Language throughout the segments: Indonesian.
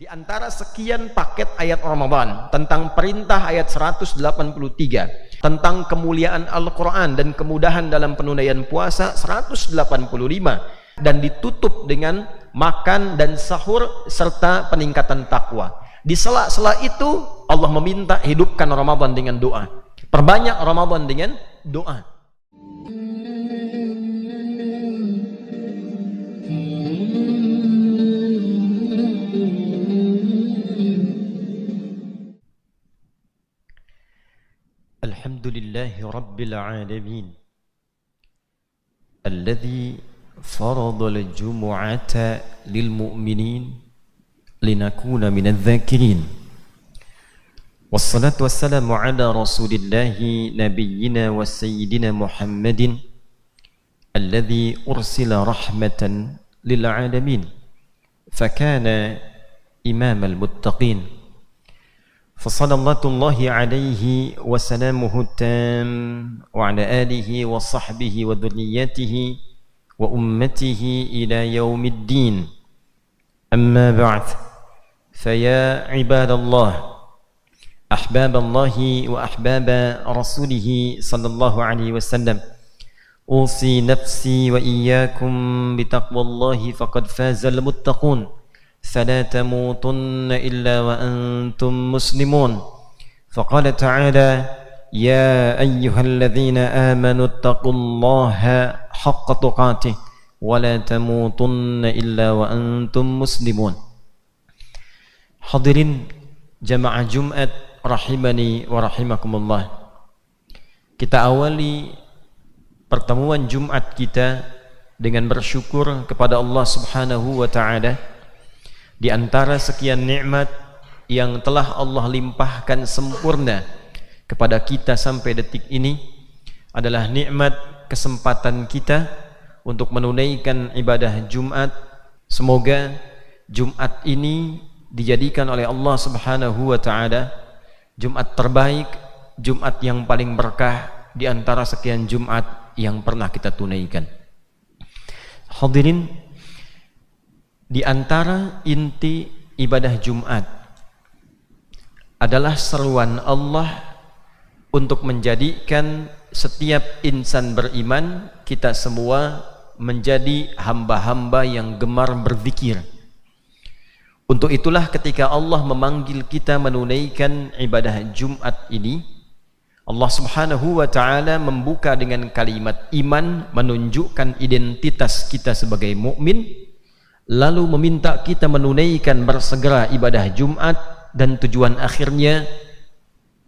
Di antara sekian paket ayat Ramadan tentang perintah ayat 183 tentang kemuliaan Al-Quran dan kemudahan dalam penunaian puasa 185, dan ditutup dengan makan dan sahur serta peningkatan takwa. Di sela-sela itu Allah meminta hidupkan Ramadan dengan doa, perbanyak Ramadan dengan doa. Alhamdulillahi Rabbil Alamin Alladhi farada al-jumu'ata lilmu'minin linakuna minal dhakirin. Wassalatu wassalamu ala rasulillahi nabiyyina wa sayyidina Muhammadin alladhi ursila rahmatan lil'alamin fakana imamal muttaqin. فصلوات الله عليه وسلامه التام وعلى آله وصحبه وذريته وأمته إلى يوم الدين. أما بعد، فيا عباد الله أحباب الله وأحباب رسوله صلى الله عليه وسلم، أوصي نفسي وإياكم بتقوى الله فقد فاز المتقون. فلا تموتن إلا وأنتم مسلمون. فقال تعالى: يا أيها الذين آمنوا اتقوا الله حق تقاته ولا تموتن إلا وأنتم مسلمون. Hadirin jamaah Jumat rahimani wa rahimakumullah. Kita awali pertemuan Jumat kita dengan bersyukur kepada Allah Subhanahu wa ta'ala. Di antara sekian nikmat yang telah Allah limpahkan sempurna kepada kita sampai detik ini adalah nikmat kesempatan kita untuk menunaikan ibadah Jumat. Semoga Jumat ini dijadikan oleh Allah Subhanahu wa ta'ala Jumat terbaik, Jumat yang paling berkah di antara sekian Jumat yang pernah kita tunaikan. Hadirin, di antara inti ibadah Jumat adalah seruan Allah untuk menjadikan setiap insan beriman, kita semua menjadi hamba-hamba yang gemar berzikir. Untuk itulah ketika Allah memanggil kita menunaikan ibadah Jumat ini, Allah Subhanahu wa ta'ala membuka dengan kalimat iman, menunjukkan identitas kita sebagai mukmin, lalu meminta kita menunaikan bersegera ibadah Jumat, dan tujuan akhirnya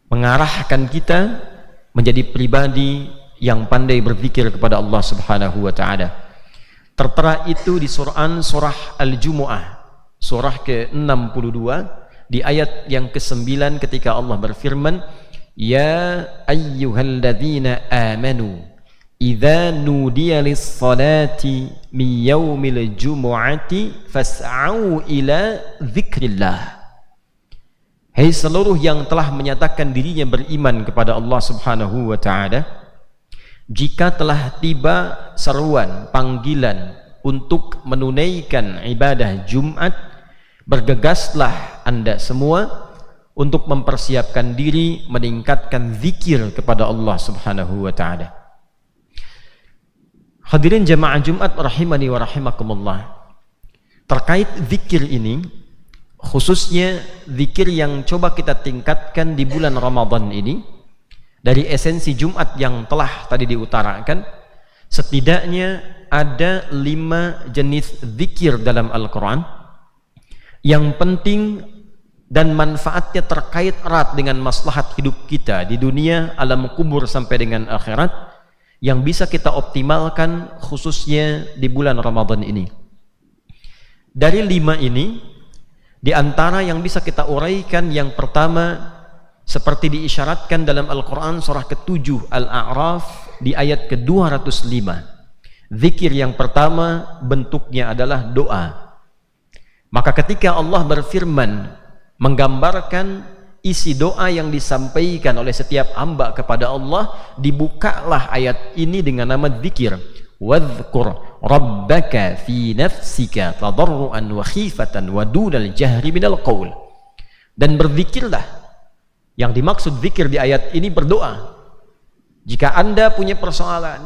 mengarahkan kita menjadi pribadi yang pandai berzikir kepada Allah Subhanahu wa ta'ala. Tertera itu di surah Al-Jumu'ah, surah ke-62, di ayat yang ke-9 ketika Allah berfirman, Ya ayyuhalladzina amanu idza nudiya lis-salati min yaumil jumu'ati fas'au ila dzikrillah. Hai seluruh yang telah menyatakan dirinya beriman kepada Allah Subhanahu wa ta'ala, jika telah tiba seruan panggilan untuk menunaikan ibadah Jumat, bergegaslah Anda semua untuk mempersiapkan diri meningkatkan zikir kepada Allah Subhanahu wa ta'ala. Hadirin jamaah Jumat rahimani wa rahimakumullah. Terkait zikir ini, khususnya zikir yang coba kita tingkatkan di bulan Ramadan ini, dari esensi Jumat yang telah tadi diutarakan, setidaknya ada 5 jenis zikir dalam Al-Quran yang penting dan manfaatnya terkait erat dengan maslahat hidup kita di dunia, alam kubur sampai dengan akhirat, yang bisa kita optimalkan khususnya di bulan Ramadan ini. Dari 5 ini, di antara yang bisa kita uraikan, yang pertama seperti diisyaratkan dalam Al-Quran surah ke-7 Al-A'raf di ayat ke-205. Zikir yang pertama bentuknya adalah doa. Maka ketika Allah berfirman menggambarkan isi doa yang disampaikan oleh setiap hamba kepada Allah, dibukalah ayat ini dengan nama zikir. Wadhkur rabbaka fi nafsika tadarruan wa khifatan wa dunal jahri minal qaul. Dan berzikirlah. Yang dimaksud zikir di ayat ini berdoa. Jika Anda punya persoalan,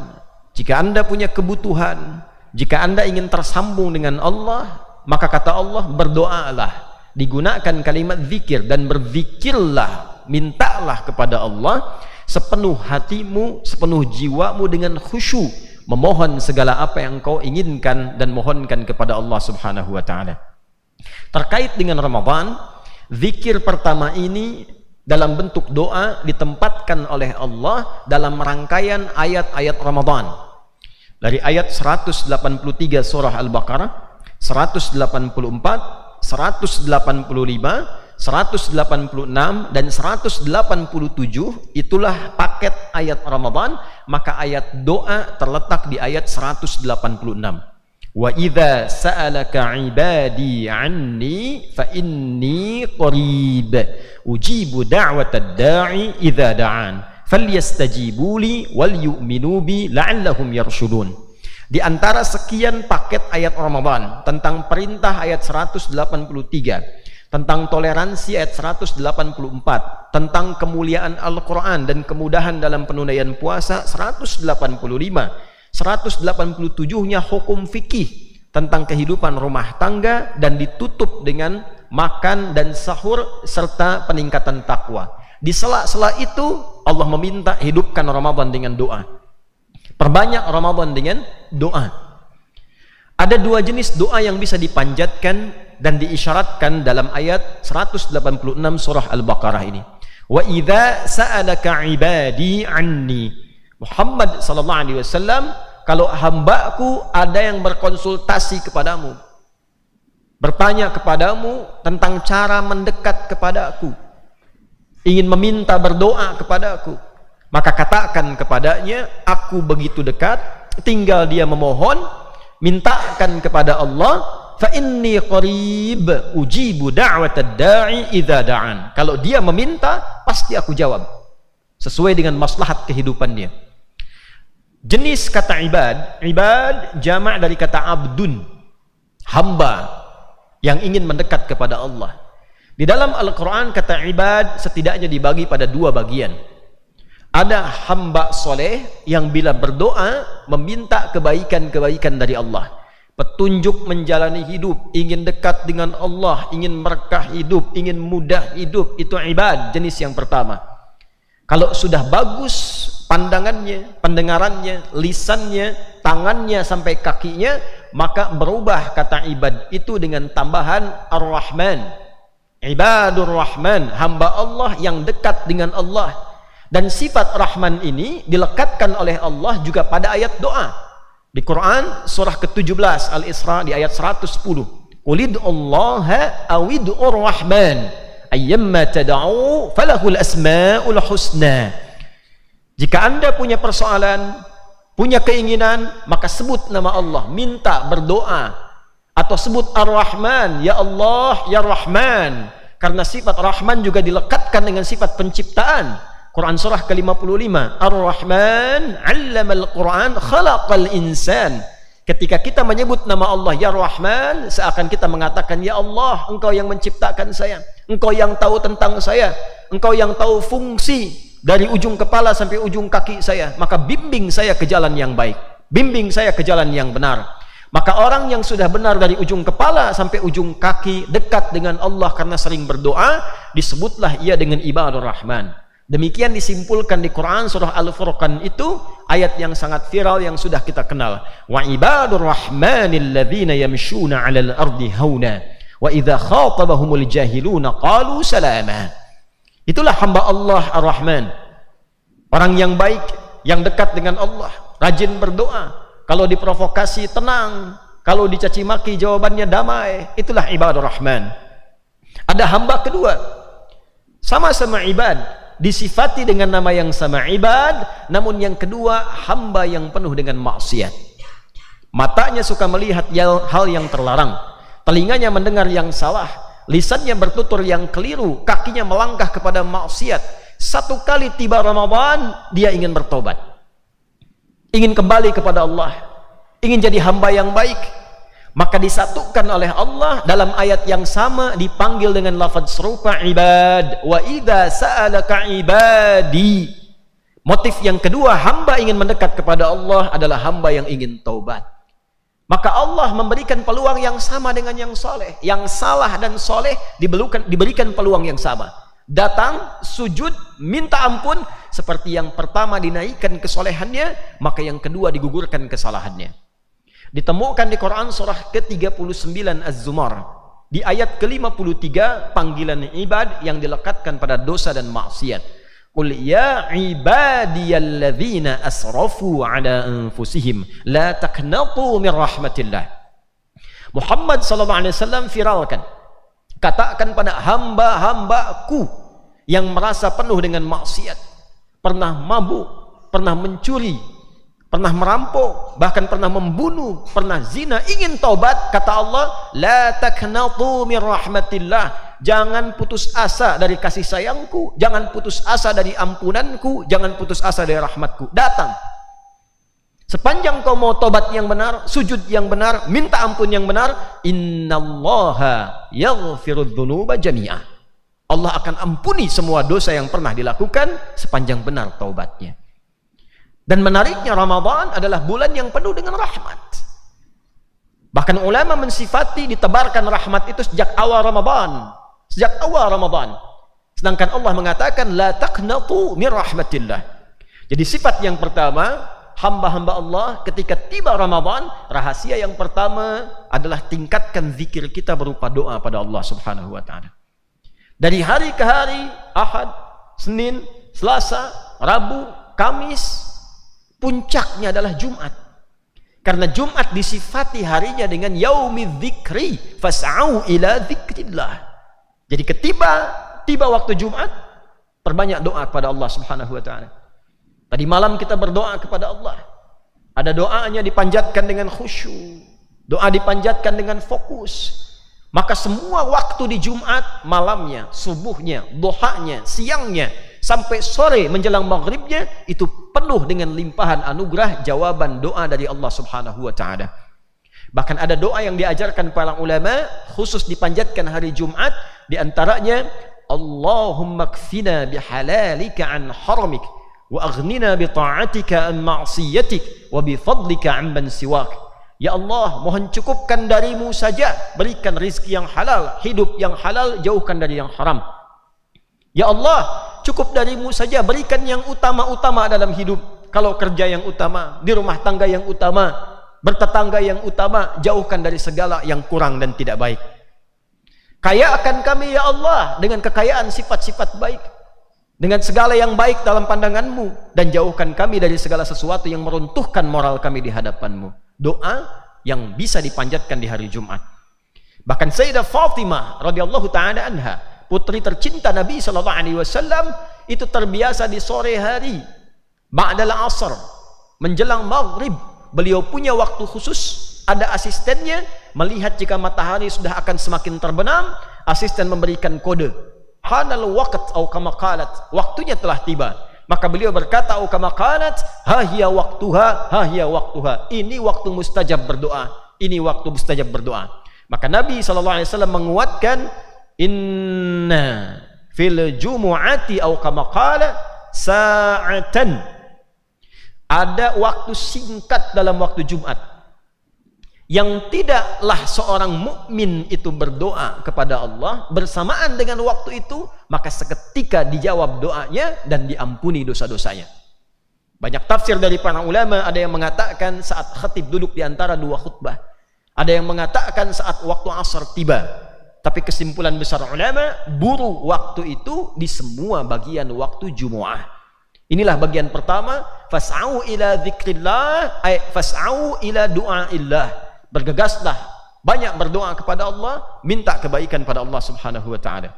jika Anda punya kebutuhan, jika Anda ingin tersambung dengan Allah, maka kata Allah, berdoalah. Digunakan kalimat zikir, dan berzikirlah, mintalah kepada Allah sepenuh hatimu, sepenuh jiwamu dengan khusyuk, memohon segala apa yang kau inginkan dan mohonkan kepada Allah Subhanahu wa taala. Terkait dengan Ramadan, zikir pertama ini dalam bentuk doa ditempatkan oleh Allah dalam rangkaian ayat-ayat Ramadan. Dari ayat 183 surah Al-Baqarah, 184, 185, 186 dan 187, itulah paket ayat Ramadan. Maka ayat doa terletak di ayat 186. Wa idza sa'alaka 'ibadi 'anni fa inni qarib ujibu da'watad da'i idza da'an falyastajibu li wal yu'minu bi la'allahum yarshudun. Di antara sekian paket ayat Ramadan tentang perintah ayat 183, tentang toleransi ayat 184, tentang kemuliaan Al-Quran dan kemudahan dalam penunaian puasa 185, 187-nya hukum fikih tentang kehidupan rumah tangga dan ditutup dengan makan dan sahur serta peningkatan takwa. Di sela-sela itu Allah meminta hidupkan Ramadan dengan doa. Perbanyak Ramadan dengan doa. Ada dua jenis doa yang bisa dipanjatkan dan diisyaratkan dalam ayat 186 surah Al-Baqarah ini. Wa idza sa'alaka 'ibadi 'anni. Muhammad sallallahu alaihi wasallam, kalau hambaku ada yang berkonsultasi kepadamu, bertanya kepadamu tentang cara mendekat kepadaku, ingin meminta berdoa kepadaku, maka katakan kepadanya, aku begitu dekat, tinggal dia memohon, mintakan kepada Allah, fa inni qarib ujibu da'watad da'i idza da'an. Kalau dia meminta, pasti aku jawab sesuai dengan maslahat kehidupannya. Jenis kata ibad, ibad jamak dari kata abdun, hamba yang ingin mendekat kepada Allah. Di dalam Al-Quran kata ibad setidaknya dibagi pada dua bagian. Ada hamba soleh yang bila berdoa meminta kebaikan-kebaikan dari Allah, petunjuk menjalani hidup, ingin dekat dengan Allah, ingin berkah hidup, ingin mudah hidup, itu ibad jenis yang pertama. Kalau sudah bagus pandangannya, pendengarannya, lisannya, tangannya sampai kakinya, maka berubah kata ibad itu dengan tambahan ar-Rahman. Ibadur Rahman, hamba Allah yang dekat dengan Allah. Dan sifat Rahman ini dilekatkan oleh Allah juga pada ayat doa. Di Quran surah ke-17 Al-Isra di ayat 110. Qulid'ullaha awid'ur Rahman ayyamma tad'u falahul asma'ul husna. Jika Anda punya persoalan, punya keinginan, maka sebut nama Allah, minta, berdoa, atau sebut Ar-Rahman, ya Allah, ya Rahman, karena sifat Rahman juga dilekatkan dengan sifat penciptaan. Quran surah ke-55, Ar-Rahman 'allamal Quran khalaqal insan. Ketika kita menyebut nama Allah ya Rahman, seakan kita mengatakan, ya Allah, Engkau yang menciptakan saya, Engkau yang tahu tentang saya, Engkau yang tahu fungsi dari ujung kepala sampai ujung kaki saya, maka bimbing saya ke jalan yang baik, bimbing saya ke jalan yang benar. Maka orang yang sudah benar dari ujung kepala sampai ujung kaki, dekat dengan Allah karena sering berdoa, disebutlah ia dengan ibadur Rahman. Demikian disimpulkan di Quran surah Al-Furqan itu, ayat yang sangat viral yang sudah kita kenal. Wa ibadur rahmanil ladzina yamshuna 'alal ardi hauna wa idza khatabahumul jahiluna qalu salama. Itulah hamba Allah Ar-Rahman. Orang yang baik, yang dekat dengan Allah, rajin berdoa. Kalau diprovokasi tenang, kalau dicaci maki jawabannya damai. Itulah ibadur Rahman. Ada hamba kedua, sama-sama ibad, disifati dengan nama yang sama ibad, namun yang kedua hamba yang penuh dengan maksiat. Matanya suka melihat hal yang terlarang, telinganya mendengar yang salah, lisannya bertutur yang keliru, kakinya melangkah kepada maksiat. Satu kali tiba Ramadan, dia ingin bertobat, ingin kembali kepada Allah, ingin jadi hamba yang baik, maka disatukan oleh Allah dalam ayat yang sama, dipanggil dengan lafaz serupa, ibad. Wa idza sa'alaka ibadi. Motif yang kedua, hamba ingin mendekat kepada Allah adalah hamba yang ingin taubat. Maka Allah memberikan peluang yang sama dengan yang soleh. Yang salah dan soleh diberikan peluang yang sama. Datang, sujud, minta ampun. Seperti yang pertama dinaikkan kesolehannya, maka yang kedua digugurkan kesalahannya. Ditemukan di Quran surah ke-39 Az-Zumar. Di ayat ke-53, panggilan ibad yang dilekatkan pada dosa dan maksiat. Qul ya ibadiyalladzina asrafu ala anfusihim la taqnatu min rahmatillah. Muhammad sallallahu alaihi wasallam viralkan, katakan pada hamba-hambaku yang merasa penuh dengan maksiat, pernah mabuk, pernah mencuri, pernah merampok, bahkan pernah membunuh, pernah zina, ingin taubat, kata Allah, la taqnatu min rahmatillah. Jangan putus asa dari kasih sayangku, jangan putus asa dari ampunanku, jangan putus asa dari rahmatku. Datang. Sepanjang kau mau tobat yang benar, sujud yang benar, minta ampun yang benar, innallaha yaghfirudz dzunuba jami'ah. Allah akan ampuni semua dosa yang pernah dilakukan sepanjang benar taubatnya. Dan menariknya, Ramadan adalah bulan yang penuh dengan rahmat. Bahkan ulama mensifati ditebarkan rahmat itu sejak awal Ramadan. Sejak awal Ramadan. Sedangkan Allah mengatakan la taqnatu min rahmatillah. Jadi sifat yang pertama, hamba-hamba Allah ketika tiba Ramadan, rahasia yang pertama adalah tingkatkan zikir kita berupa doa pada Allah Subhanahu wa taala. Dari hari ke hari, Ahad, Senin, Selasa, Rabu, Kamis, puncaknya adalah Jumat. Karena Jumat disifati harinya dengan yaumidz dzikri fas'au ila dzikrillah. Jadi tiba waktu Jumat, perbanyak doa kepada Allah Subhanahu wa taala. Tadi malam kita berdoa kepada Allah. Ada doanya dipanjatkan dengan khusyuk. Doa dipanjatkan dengan fokus. Maka semua waktu di Jumat, malamnya, subuhnya, duhanya, siangnya, sampai sore menjelang maghribnya, itu penuh dengan limpahan anugerah jawaban doa dari Allah Subhanahu wa taala. Bahkan ada doa yang diajarkan para ulama khusus dipanjatkan hari Jumat, di antaranya Allahumma kfina bihalalika an haramik wa aghnina bi ta'atika an ma'siyatik wa bi fadlika amman siwak. Ya Allah, mohon cukupkan darimu saja, berikan rizki yang halal, hidup yang halal, jauhkan dari yang haram. Ya Allah, cukup darimu saja, berikan yang utama-utama dalam hidup. Kalau kerja yang utama, di rumah tangga yang utama, bertetangga yang utama, jauhkan dari segala yang kurang dan tidak baik. Kayakan kami ya Allah dengan kekayaan sifat-sifat baik, dengan segala yang baik dalam pandanganmu, dan jauhkan kami dari segala sesuatu yang meruntuhkan moral kami di hadapanmu. Doa yang bisa dipanjatkan di hari Jumat. Bahkan Sayyidah Fatimah radhiyallahu taala anha, putri tercinta Nabi sallallahu alaihi wasallam, itu terbiasa di sore hari ba'dal asr menjelang maghrib, beliau punya waktu khusus. Ada asistennya, melihat jika matahari sudah akan semakin terbenam, asisten memberikan kode, hanal waqt atau kama qalat, waktunya telah tiba. Maka beliau berkata, atau kama qalat, ha hiya waqtuha, ini waktu mustajab berdoa, ini waktu mustajab berdoa. Maka Nabi SAW menguatkan, inna fil jumu'ati atau kama qala sa'atan, ada waktu singkat dalam waktu Jumat yang tidaklah seorang mukmin itu berdoa kepada Allah bersamaan dengan waktu itu, maka seketika dijawab doanya dan diampuni dosa-dosanya. Banyak tafsir dari para ulama, ada yang mengatakan saat khatib duduk di antara dua khutbah, ada yang mengatakan saat waktu asar tiba. Tapi kesimpulan besar ulama, buru waktu itu di semua bagian waktu Jumu'ah. Inilah bagian pertama, fas'au ila dzikrillah, ay fas'au ila du'aillah. Bergegaslah, banyak berdoa kepada Allah, minta kebaikan pada Allah Subhanahu wa taala.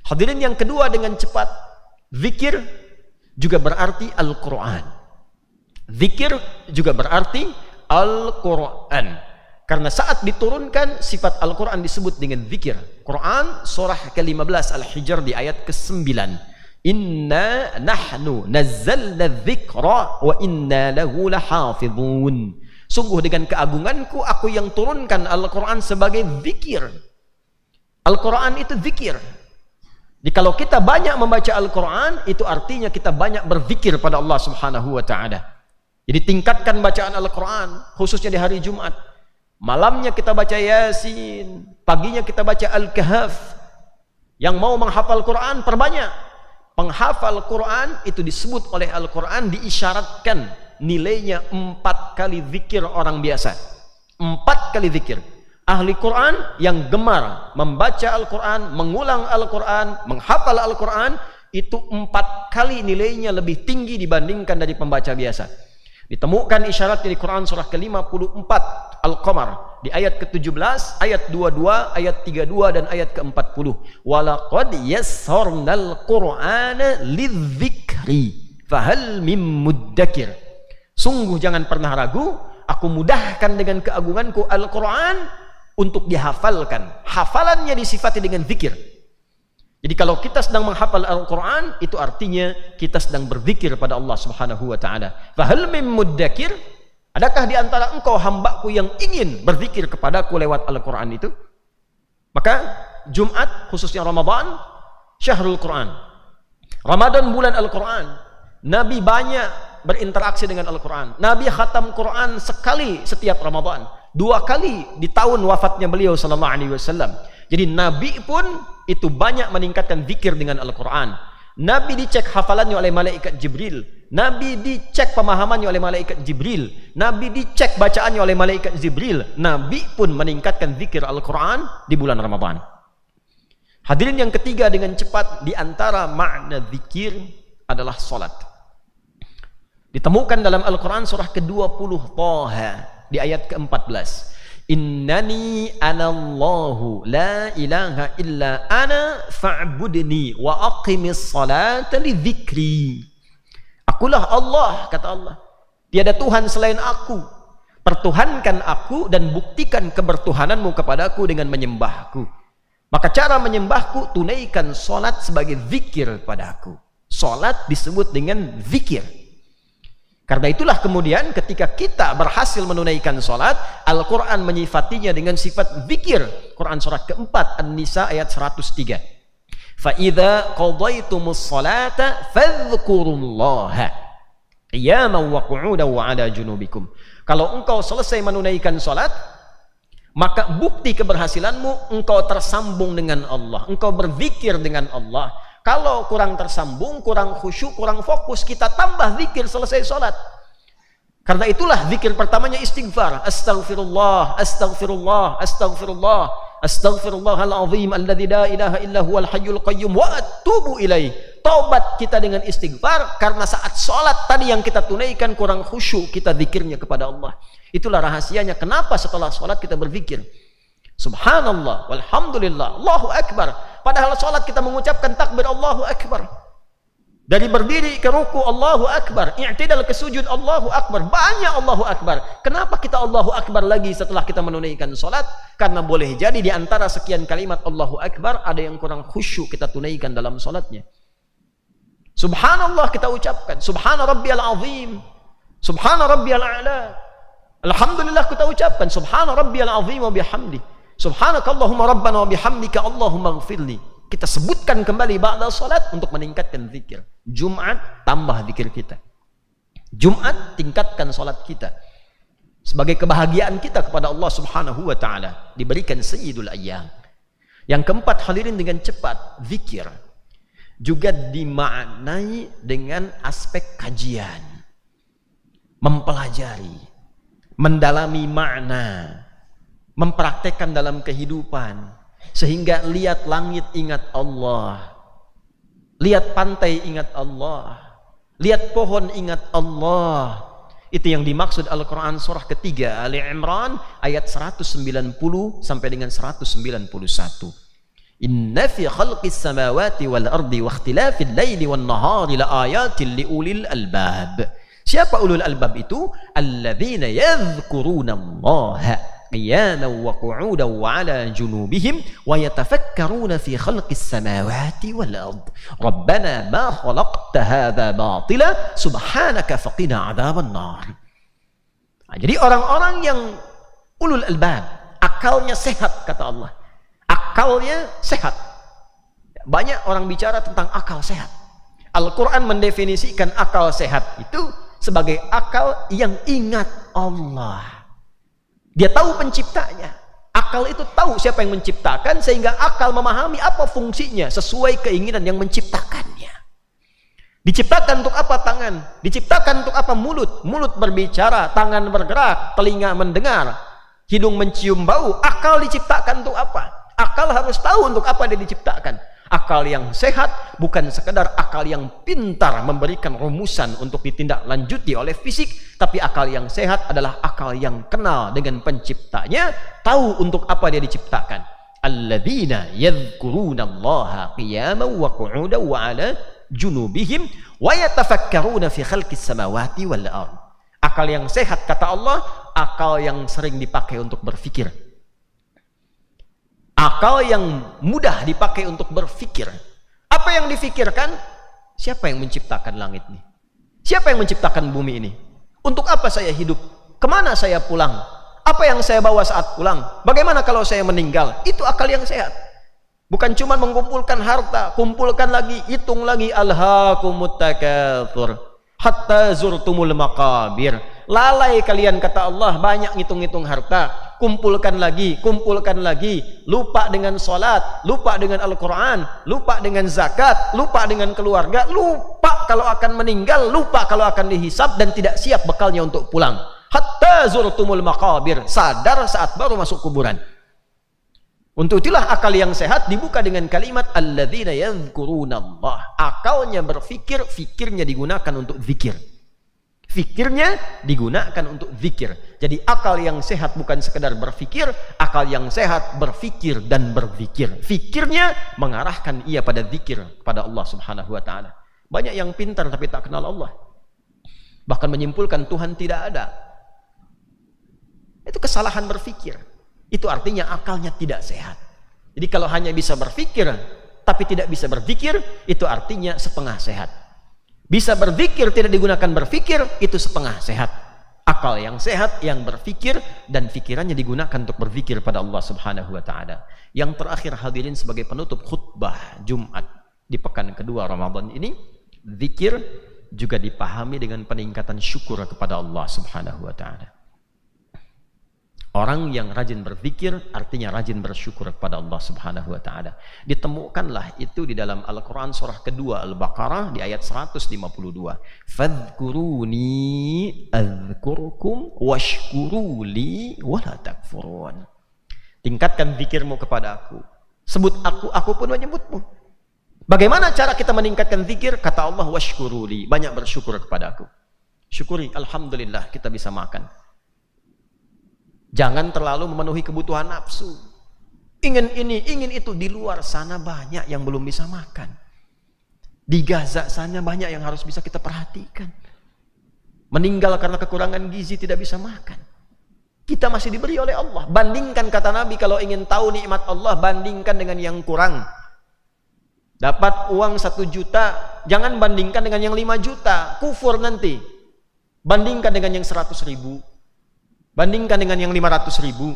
Hadirin yang kedua, dengan cepat, zikir juga berarti Al-Qur'an. Zikir juga berarti Al-Qur'an. Karena saat diturunkan sifat Al-Qur'an disebut dengan zikir. Quran surah ke-15 Al-Hijr di ayat ke-9. Inna nahnu nazzalna dzikra wa inna lahu lahafizun. Sungguh dengan keagunganku aku yang turunkan Al-Quran sebagai zikir. Al-Quran itu zikir. Jadi kalau kita banyak membaca Al-Quran, itu artinya kita banyak berzikir pada Allah Subhanahu wa ta'ala. Jadi tingkatkan bacaan Al-Quran, khususnya di hari Jumat. Malamnya kita baca Yasin, paginya kita baca Al-Kahf. Yang mau menghafal Quran, perbanyak. Penghafal Quran itu disebut oleh Al-Quran, diisyaratkan nilainya 4 kali zikir orang biasa. 4 kali zikir. Ahli Quran yang gemar membaca Al-Quran, mengulang Al-Quran, menghafal Al-Quran, itu 4 kali nilainya lebih tinggi dibandingkan dari pembaca biasa. Ditemukan isyarat di Quran surah ke-54 Al-Qamar di ayat ke-17, ayat 22, ayat 32 dan ayat ke-40. Walaqad yassarnal Qur'ana lidzikri fahal mim muddakir. Sungguh jangan pernah ragu, aku mudahkan dengan keagunganku Al-Quran untuk dihafalkan. Hafalannya disifati dengan zikir. Jadi kalau kita sedang menghafal Al-Quran, itu artinya kita sedang berzikir pada Allah Subhanahu wa ta'ala. Fahal mim muddakir, adakah di antara engkau hambaku yang ingin berzikir kepadaku lewat Al-Quran itu? Maka Jumat, khususnya Ramadan, Syahrul Quran. Ramadan bulan Al-Quran. Nabi banyak berinteraksi dengan Al-Quran. Nabi khatam Quran sekali setiap Ramadan, 2 kali di tahun wafatnya beliau sallallahu alaihi wasallam. Jadi Nabi pun itu banyak meningkatkan zikir dengan Al-Quran. Nabi dicek hafalannya oleh malaikat Jibril. Nabi dicek pemahamannya oleh malaikat Jibril. Nabi dicek bacaannya oleh malaikat Jibril. Nabi pun meningkatkan zikir Al-Quran di bulan Ramadan. Hadirin yang ketiga, dengan cepat, di antara makna zikir adalah salat. Ditemukan dalam Al-Quran surah ke-20 Taha di ayat ke-14. Innani anallahu la ilaha illa ana fa'budni wa aqimis salata li dzikri. Akulah Allah, kata Allah. Tiada Tuhan selain aku. Pertuhankan aku dan buktikan kebertuhananmu kepadaku dengan menyembahku. Maka cara menyembahku, tunaikan salat sebagai zikir padaku. Salat disebut dengan zikir. Karena itulah kemudian ketika kita berhasil menunaikan salat, Al-Quran menyifatinya dengan sifat zikir. Quran surah ke-4 An-Nisa ayat 103. فَإِذَا قَضَيْتُمُ الصَّلَاةَ فَاذْكُرُوا اللَّهَ قِيَامًا وَقُعُودًا وَعَلَى جُنُوبِكُمْ. Kalau engkau selesai menunaikan salat, maka bukti keberhasilanmu, engkau tersambung dengan Allah, engkau berzikir dengan Allah. Kalau kurang tersambung, kurang khusyuk, kurang fokus, kita tambah zikir selesai sholat. Karena itulah zikir pertamanya istighfar. Astaghfirullah, astaghfirullah, astaghfirullah, astaghfirullahalazim alladzi la ilaha illa huwal hayyul qayyum wa atubu ilaih. Taubat kita dengan istighfar, karena saat sholat tadi yang kita tunaikan kurang khusyuk, kita zikirnya kepada Allah. Itulah rahasianya kenapa setelah sholat kita berzikir. Subhanallah, walhamdulillah, Allahu Akbar. Padahal sholat kita mengucapkan takbir Allahu Akbar. Dari berdiri ke ruku Allahu Akbar, i'tidal ke sujud Allahu Akbar, banyak Allahu Akbar. Kenapa kita Allahu Akbar lagi setelah kita menunaikan sholat? Karena boleh jadi di antara sekian kalimat Allahu Akbar ada yang kurang khusyuk kita tunaikan dalam sholatnya. Subhanallah kita ucapkan, Subhana Rabbiyal Azim, Subhana Rabbiyal A'la. Alhamdulillah kita ucapkan, Subhana Rabbiyal Azim wa bihamdi. Subhanakallahumma rabbana wa bihamdika Allahumma ighfirli. Kita sebutkan kembali ba'da salat untuk meningkatkan zikir. Jumat tambah zikir kita. Jumat tingkatkan salat kita. Sebagai kebahagiaan kita kepada Allah Subhanahu wa taala, diberikan sayyidul ayyam. Yang keempat, hadirin dengan cepat, zikir juga dimaknai dengan aspek kajian. Mempelajari, mendalami makna, mempraktekkan dalam kehidupan, sehingga lihat langit ingat Allah, lihat pantai ingat Allah, lihat pohon ingat Allah. Itu yang dimaksud Al-Quran surah ketiga Ali Imran ayat 190 sampai dengan 191. Inna fi khalqis samawati wal ardi wa ikhtilafil laili wan nahari la ayatin li ulil albab. Siapa ulul albab itu? Alladzina yadhkuruna Allah قياما وقعودا وعلى جنوبهم ويتفكرون في خلق السماوات والأرض ربنا ما خلقت هذا باطلا سبحانك فقنا عذاب النار. Nah, jadi orang-orang yang ulul albab, akalnya sehat, kata Allah. Akalnya sehat. Banyak orang bicara tentang akal sehat. Al-Quran mendefinisikan akal sehat itu sebagai akal yang ingat Allah. Dia tahu penciptanya. Akal itu tahu siapa yang menciptakan, sehingga akal memahami apa fungsinya sesuai keinginan yang menciptakannya. Diciptakan untuk apa tangan? Diciptakan untuk apa mulut? Mulut berbicara, tangan bergerak, telinga mendengar, hidung mencium bau. Akal diciptakan untuk apa? Akal harus tahu untuk apa dia diciptakan. Akal yang sehat bukan sekedar akal yang pintar memberikan rumusan untuk ditindaklanjuti oleh fisik, tapi akal yang sehat adalah akal yang kenal dengan penciptanya, tahu untuk apa dia diciptakan. Alladzina yadhkurunallaha qiyaman wa qu'udan wa 'ala junubihim wa yatafakkaruna fi khalqis samawati wal ardh. Akal yang sehat, kata Allah, akal yang sering dipakai untuk berfikir. Akal yang mudah dipakai untuk berfikir. Apa yang difikirkan? Siapa yang menciptakan langit ini? Siapa yang menciptakan bumi ini? Untuk apa saya hidup? Kemana saya pulang? Apa yang saya bawa saat pulang? Bagaimana kalau saya meninggal? Itu akal yang sehat. Bukan cuma mengumpulkan harta, kumpulkan lagi, hitung lagi. Alhaakumut takatsur hatta zurtumul maqabir. Lalai kalian, kata Allah, banyak ngitung-ngitung harta, kumpulkan lagi, lupa dengan salat, lupa dengan Al-Quran, lupa dengan zakat, lupa dengan keluarga, lupa kalau akan meninggal, lupa kalau akan dihisab, dan tidak siap bekalnya untuk pulang. Hatta zurtumul maqabir, sadar saat baru masuk kuburan. Untuk itulah akal yang sehat dibuka dengan kalimat alladzina yadhkurunallah. Akalnya berfikir, fikirnya digunakan untuk zikir. Fikirnya digunakan untuk zikir. Jadi akal yang sehat bukan sekedar berfikir, akal yang sehat berfikir dan berzikir. Fikirnya mengarahkan ia pada zikir kepada Allah Subhanahu wa taala. Banyak yang pintar tapi tak kenal Allah. Bahkan menyimpulkan Tuhan tidak ada. Itu kesalahan berfikir. Itu artinya akalnya tidak sehat. Jadi kalau hanya bisa berfikir tapi tidak bisa berzikir, itu artinya setengah sehat. Bisa berzikir tidak digunakan berfikir, itu setengah sehat. Akal yang sehat yang berfikir dan fikirannya digunakan untuk berzikir pada Allah Subhanahu wa taala. Yang terakhir hadirin, sebagai penutup khutbah Jumat di pekan kedua Ramadan ini, zikir juga dipahami dengan peningkatan syukur kepada Allah Subhanahu wa taala. Orang yang rajin berzikir artinya rajin bersyukur kepada Allah Subhanahu wa taala. Ditemukanlah itu di dalam Al-Qur'an surah kedua Al-Baqarah di ayat 152. Fadhkuruni adzkurkum washkuruli wala takfurun. Tingkatkan zikirmu kepada aku. Sebut aku pun menyebutmu. Bagaimana cara kita meningkatkan zikir? Kata Allah, washkuruli, banyak bersyukur kepada aku. Syukuri, alhamdulillah kita bisa makan. Jangan terlalu memenuhi kebutuhan nafsu. Ingin ini, ingin itu. Di luar sana banyak yang belum bisa makan. Di Gaza sana banyak yang harus bisa kita perhatikan. Meninggal karena kekurangan gizi, tidak bisa makan. Kita masih diberi oleh Allah. Bandingkan, kata Nabi, kalau ingin tahu nikmat Allah, bandingkan dengan yang kurang. Dapat uang 1 juta, jangan bandingkan dengan yang 5 juta. Kufur nanti. Bandingkan dengan yang 100 ribu. Bandingkan dengan yang 500 ribu.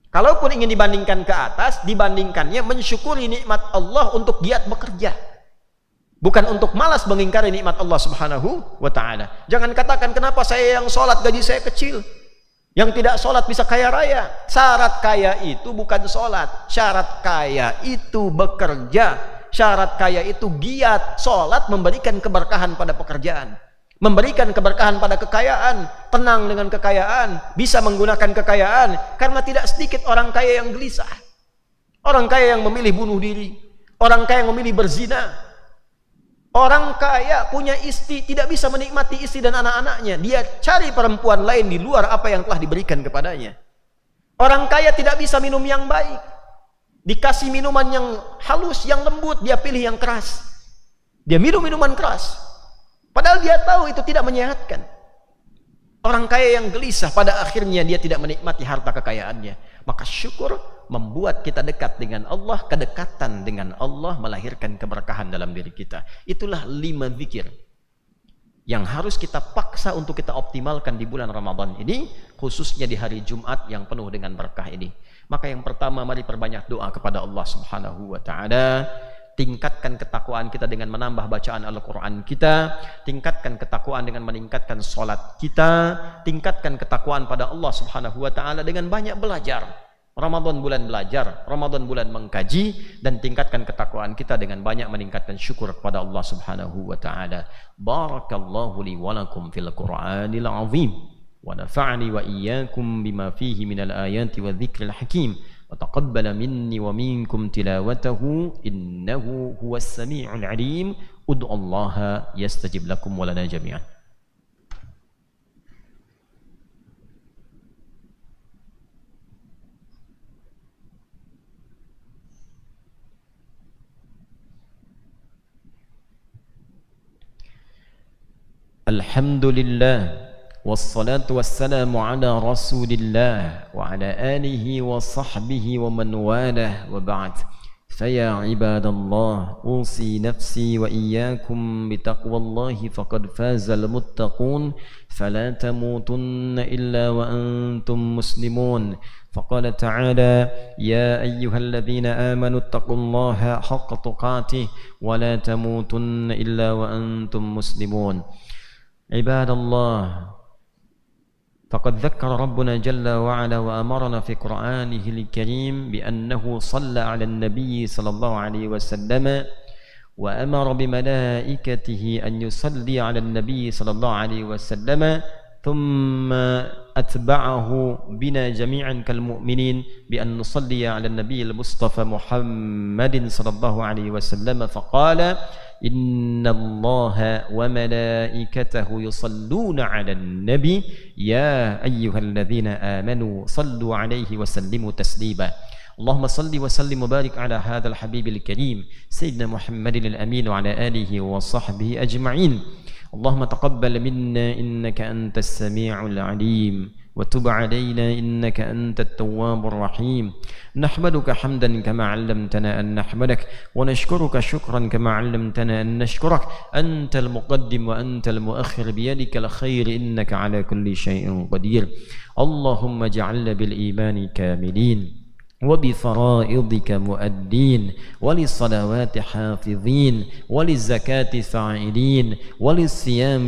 Kalaupun ingin dibandingkan ke atas, dibandingkannya mensyukuri nikmat Allah untuk giat bekerja. Bukan untuk malas mengingkari nikmat Allah Subhanahu wa ta'ala. Jangan katakan, kenapa saya yang sholat gaji saya kecil, yang tidak sholat bisa kaya raya. Syarat kaya itu bukan sholat. Syarat kaya itu bekerja. Syarat kaya itu giat. Sholat memberikan keberkahan pada pekerjaan, memberikan keberkahan pada kekayaan, tenang dengan kekayaan, bisa menggunakan kekayaan. Karena tidak sedikit orang kaya yang gelisah, orang kaya yang memilih bunuh diri, orang kaya yang memilih berzina, orang kaya punya istri, tidak bisa menikmati istri dan anak-anaknya, dia cari perempuan lain di luar apa yang telah diberikan kepadanya. Orang kaya tidak bisa minum yang baik, dikasih minuman yang halus, yang lembut, dia pilih yang keras, dia minum minuman keras. Padahal dia tahu itu tidak menyehatkan. Orang kaya yang gelisah, pada akhirnya dia tidak menikmati harta kekayaannya. Maka syukur membuat kita dekat dengan Allah. Kedekatan dengan Allah melahirkan keberkahan dalam diri kita. Itulah 5 zikir yang harus kita paksa untuk kita optimalkan di bulan Ramadan ini, khususnya di hari Jumat yang penuh dengan berkah ini. Maka yang pertama, mari perbanyak doa kepada Allah Subhanahu wa taala. Tingkatkan ketakwaan kita dengan menambah bacaan Al-Quran kita, tingkatkan ketakwaan dengan meningkatkan sholat kita, tingkatkan ketakwaan pada Allah Subhanahu wa taala dengan banyak belajar. Ramadan bulan belajar, Ramadan bulan mengkaji, dan tingkatkan ketakwaan kita dengan banyak meningkatkan syukur kepada Allah Subhanahu wa taala. Barakallahu li wa lakum fil Qur'anil azim wa nafa'ani wa iyyakum bima fihi minal ayati wa dzikril hakim. وتقبل مني ومنكم تلاوته إنه هو السميع العليم ادعوا الله يستجب لكم ولنا جميعا. الحمد لله والصلاة والسلام على رسول الله وعلى آله وصحبه ومن والاه وبعد. فيا عباد الله أوصي نفسي وإياكم بتقوى الله فقد فاز المتقون فلا تموتن إلا وأنتم مسلمون. فقال تعالى يا أيها الذين آمنوا اتقوا الله حق تقاته ولا تموتن إلا وأنتم مسلمون. عباد الله فقد ذكر ربنا جل وعلا وأمرنا في قرآنه الكريم بأنه صلى على النبي صلى الله عليه وسلم وأمر بملائكته أن يصلي على النبي صلى الله عليه وسلم ثم أتبعه بنا جميعا كالمؤمنين بأن نصلي على النبي المصطفى محمد صلى الله عليه وسلم فقال إن الله وملائكته يصلون على النبي يا أيها الذين آمنوا صلوا عليه وسلموا تسليما. اللهم صل وسلم وبارك على هذا الحبيب الكريم سيدنا محمد الأمين وعلى آله وصحبه أجمعين. اللهم تقبل منا إنك أنت السميع العليم وتب علينا إنك أنت التواب الرحيم. نحمدك حمدا كما علمتنا أن نحمدك ونشكرك شكرا كما علمتنا أن نشكرك. أنت المقدم وأنت المؤخر بيدك الخير إنك على كل شيء قدير. اللهم اجعلنا بالإيمان كاملين وبفرائضك مؤدين وللصلوات حافظين وللزكاة فاعلين وللصيام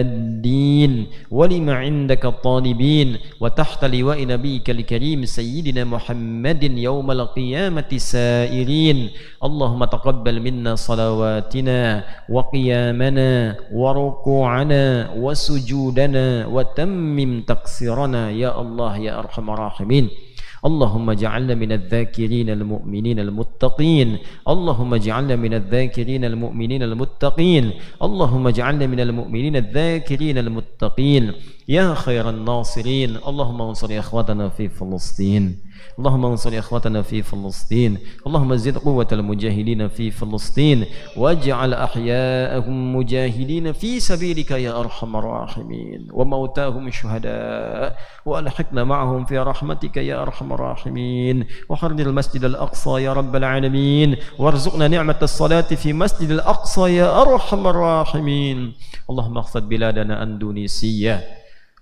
آدين ولما عندك طالبين وتحت لواء نبيك الكريم سيدنا محمد يوم القيامة سائرين. اللهم تقبل منا صلواتنا وقيامنا وركوعنا وسجودنا وتمم تقصيرنا يا الله يا أرحم الراحمين. اللهم اجعلنا من الذاكرين المؤمنين المتقين. اللهم اجعلنا من الذاكرين المؤمنين المتقين. اللهم اجعلنا من المؤمنين الذاكرين المتقين يا خير الناصرين. اللهم انصر اخوتنا في فلسطين. اللهم انصر اخوتنا في فلسطين. اللهم زد قوة المجاهدين في فلسطين واجعل احياءهم مجاهدين في سبيلك يا ارحم الراحمين وموتاهم شهداء والحقنا معهم في رحمتك يا ارحم الراحمين. وحرر المسجد الاقصى يا رب العالمين وارزقنا نعمة الصلاة في مسجد الاقصى يا ارحم الراحمين. اللهم اغفر بلادنا اندونيسية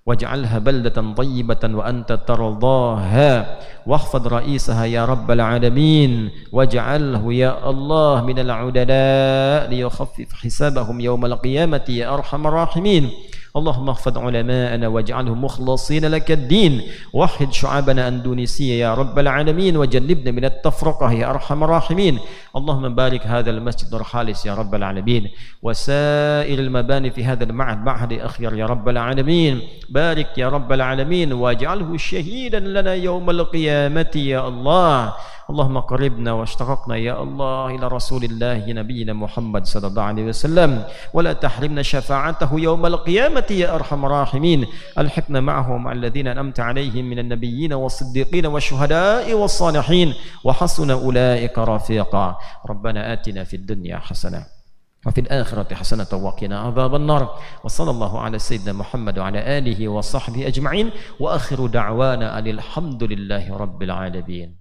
واجعلها بلدة طيبة وأنت ترضاها واحفظ رئيسها يا رب العالمين واجعله يا الله من العدلاء ليخفف حسابهم يوم القيامة يا أرحم الراحمين. اللهم احفظ علماءنا واجعلهم مخلصين لك الدين. وحد شعابنا أندونيسية يا رب العالمين وجنبنا من التفرقة يا أرحم الراحمين. اللهم بارك هذا المسجد الخالص يا رب العالمين وسائر المباني في هذا المعهد أخير يا رب العالمين. بارك يا رب العالمين واجعله شهيدا لنا يوم القيامة يا الله. اللهم قربنا واشتققنا يا الله إلى رسول الله نبينا محمد صلى الله عليه وسلم ولا تحرمنا شفاعته يوم القيامة يا أرحم الراحمين. ألحقنا معهم مع الذين أنعمت عليهم من النبيين والصديقين والشهداء والصالحين وحسن أولئك رفيقا. ربنا آتنا في الدنيا حسنة وفي الآخرة حسنة وقنا عذاب النار. وصلى الله على سيدنا محمد وعلى آله وصحبه أجمعين وآخر دعوانا أن الحمد لله رب العالمين.